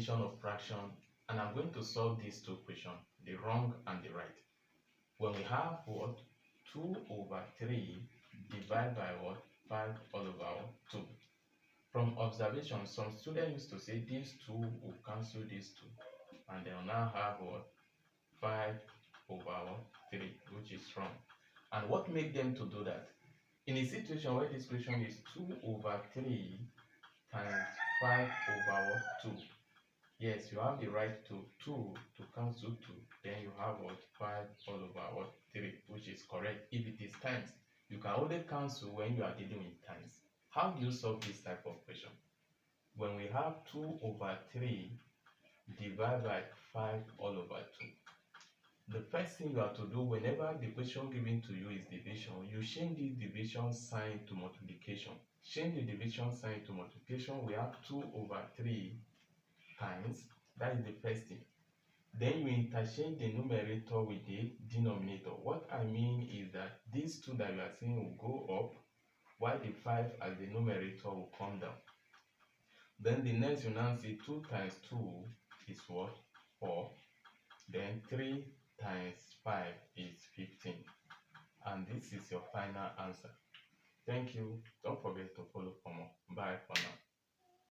division of fraction, and I'm going to solve these two questions, the wrong and the right. When we have what? 2 over 3 divided by what? 5 all over 2. From observation, some students used to say these 2 will cancel these 2, and they'll now have what? 5 over 3, which is wrong. And what made them to do that? In a situation where this question is 2 over 3 times 5 over 2. Yes, you have the right to 2 to cancel 2. Then you have what? 5 all over 3, which is correct if it is times. You can only cancel when you are dealing with times. How do you solve this type of question? When we have 2 over 3 divided by 5 all over 2. The first thing you have to do whenever the question given to you is division, you change the division sign to multiplication. Change the division sign to multiplication. We have 2 over 3 times. That is the first thing. Then you interchange the numerator with the denominator. What I mean is that these 2 that you are seeing will go up, while the 5 as the numerator will come down. Then the next you now see 2 times 2 is what? 4. Then 3 times 5 is 15. And this is your final answer. Thank you. Don't forget to follow for more. Bye for now.